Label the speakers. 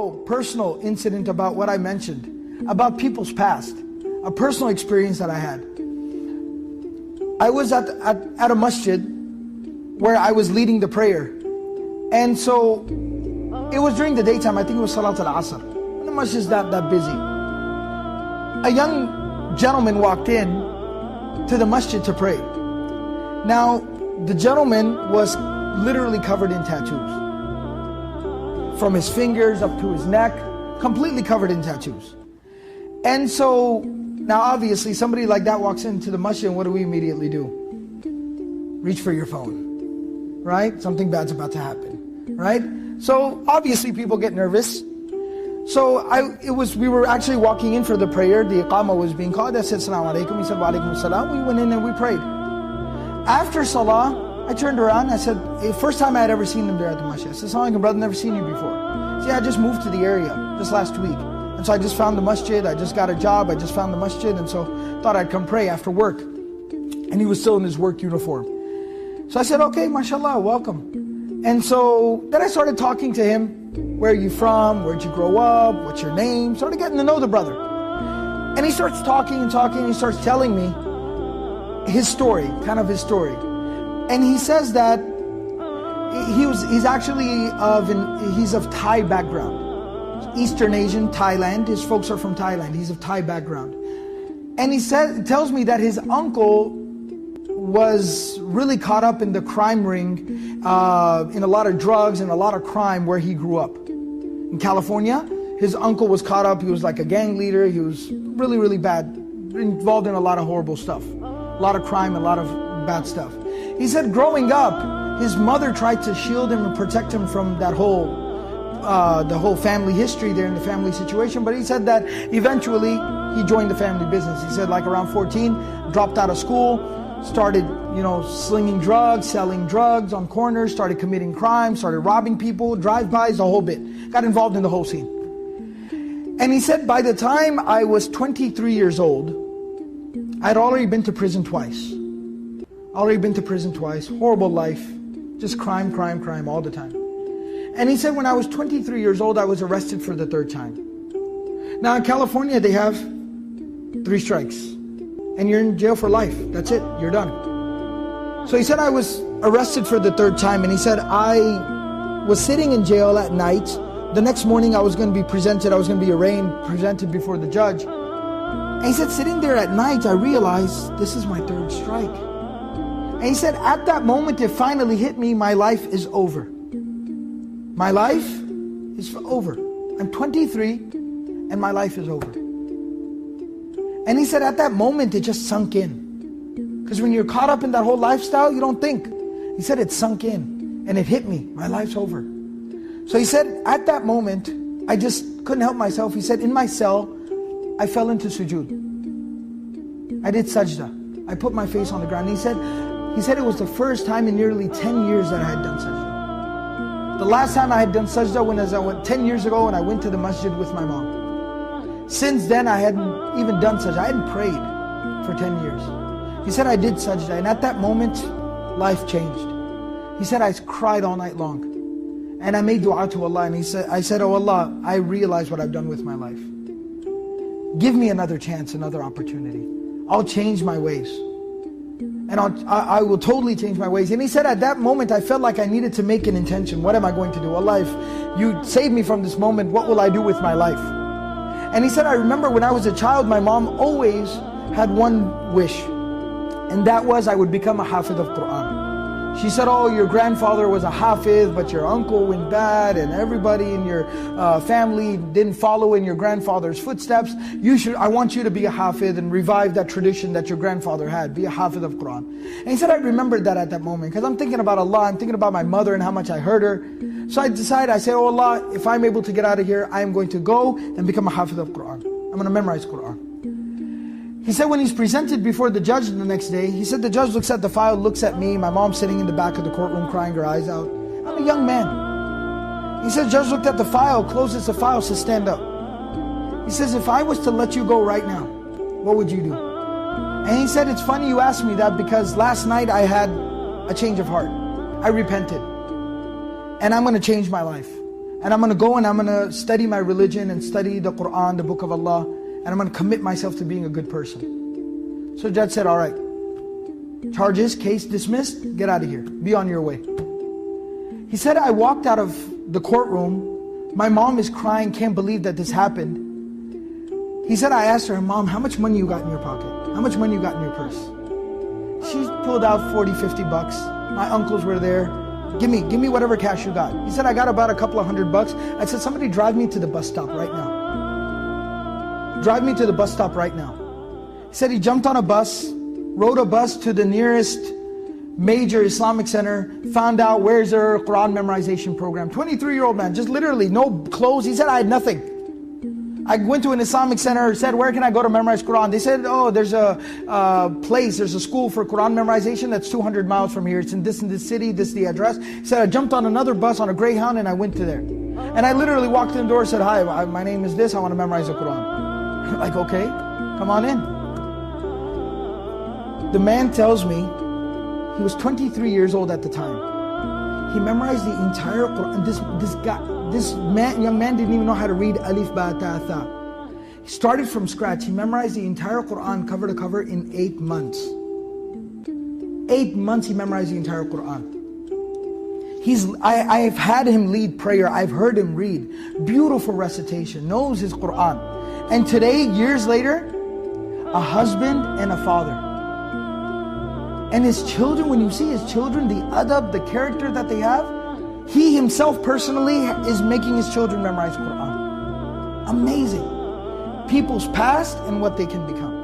Speaker 1: real personal incident about what I mentioned, about people's past, a personal experience that I had. I was at a masjid where I was leading the prayer. And so it was during the daytime, I think it was Salat al-Asr. And the masjid is not that busy. A young gentleman walked in to the masjid to pray. Now, the gentleman was literally covered in tattoos. From his fingers up to his neck, completely covered in tattoos. And so, now obviously somebody like that walks into the masjid, and what do we immediately do? Reach for your phone, right? Something bad's about to happen, right? So obviously people get nervous. So we were actually walking in for the prayer. The iqamah was being called. I said, Assalamu alaikum. He said, Wa alaikum assalam. We went in and we prayed. After salah, I turned around. I said, first time I had ever seen him there at the masjid. I said, Assalamu alaikum, brother, never seen you before. He said, yeah, I just moved to the area just last week. And so I just found the masjid. I just got a job. I just found the masjid. And so thought I'd come pray after work. And he was still in his work uniform. So I said, okay, mashallah, welcome. And so then I started talking to him. Where are you from? Where'd you grow up? What's your name? Started getting to know the brother. And he starts talking and talking, and he starts telling me his story, kind of his story. And he says that he's of Thai background. Eastern Asian, Thailand. His folks are from Thailand. He's of Thai background. And he tells me that his uncle was really caught up in the crime ring, in a lot of drugs and a lot of crime where he grew up. In California, his uncle was caught up. He was like a gang leader. He was really, really bad, involved in a lot of horrible stuff. A lot of crime, a lot of bad stuff. He said growing up, his mother tried to shield him and protect him from that the whole family history there and the family situation. But he said that eventually he joined the family business. He said like around 14, dropped out of school, started, slinging drugs, selling drugs on corners, started committing crimes, started robbing people, drive-bys, the whole bit. Got involved in the whole scene. And he said, by the time I was 23 years old, I'd already been to prison twice. Horrible life, just crime all the time. And he said, when I was 23 years old, I was arrested for the third time. Now in California, they have 3 strikes. And you're in jail for life. That's it, you're done. So he said I was arrested for the third time, and he said I was sitting in jail at night. The next morning I was going to be presented, I was going to be arraigned, presented before the judge. And he said sitting there at night, I realized this is my 3rd strike. And he said at that moment it finally hit me, my life is over. My life is over. I'm 23 and my life is over. And he said at that moment it just sunk in. Because when you're caught up in that whole lifestyle, you don't think. He said it sunk in and it hit me. My life's over. So he said at that moment, I just couldn't help myself. He said in my cell, I fell into sujood. I did sajda. I put my face on the ground. He said it was the first time in nearly 10 years that I had done sajda. The last time I had done sajda was 10 years ago when I went to the masjid with my mom. Since then, I hadn't even done sajda. I hadn't prayed for 10 years. He said, I did sajda. And at that moment, life changed. He said, I cried all night long. And I made dua to Allah. And I said, oh Allah, I realize what I've done with my life. Give me another chance, another opportunity. I'll change my ways. And I will totally change my ways. And he said, at that moment, I felt like I needed to make an intention. What am I going to do? Allah, if you save me from this moment, what will I do with my life? And he said, I remember when I was a child, my mom always had one wish. And that was I would become a hafiz of Quran. She said, oh, your grandfather was a hafiz, but your uncle went bad, and everybody in your family didn't follow in your grandfather's footsteps. I want you to be a hafiz and revive that tradition that your grandfather had. Be a hafiz of Quran. And he said, I remembered that at that moment, because I'm thinking about Allah, I'm thinking about my mother and how much I hurt her. So I decided, I said, oh Allah, if I'm able to get out of here, I am going to go and become a hafiz of Quran. I'm going to memorize Quran. He said when he's presented before the judge the next day, he said the judge looks at the file, looks at me, my mom sitting in the back of the courtroom crying her eyes out. I'm a young man. He said, judge looked at the file, closes the file, says stand up. He says, if I was to let you go right now, what would you do? And he said, it's funny you asked me that because last night I had a change of heart. I repented. And I'm going to change my life. and I'm going to go and I'm going to study my religion and study the Quran, the book of Allah, and I'm going to commit myself to being a good person. So the judge said, all right, charges, case dismissed, get out of here, be on your way. He said, I walked out of the courtroom, my mom is crying, can't believe that this happened. He said, I asked her, Mom, how much money you got in your pocket? How much money you got in your purse? She pulled out 40, 50 bucks. My uncles were there. Give me whatever cash you got. He said, I got about a couple of $100. I said, somebody drive me to the bus stop right now. Drive me to the bus stop right now. He said he jumped on a bus, rode a bus to the nearest major Islamic center, found out where's their Quran memorization program. 23-year-old man, just literally no clothes. He said, I had nothing. I went to an Islamic center, said, where can I go to memorize Quran? They said, oh, there's a place, there's a school for Quran memorization that's 200 miles from here. It's in this city, this is the address. He said, I jumped on another bus on a Greyhound and I went to there. And I literally walked in the door and said, hi, my name is this, I want to memorize the Quran. Like, okay, come on in. The man tells me, he was 23 years old at the time. He memorized the entire Quran. This young man didn't even know how to read Alif, Ba, Ta, Tha. He started from scratch. He memorized the entire Quran cover to cover in 8 months. 8 months he memorized the entire Quran. I've had him lead prayer. I've heard him read. Beautiful recitation. Knows his Quran. And today, years later, a husband and a father. And his children, when you see his children, the adab, the character that they have, he himself personally is making his children memorize Quran. Amazing. People's past and what they can become.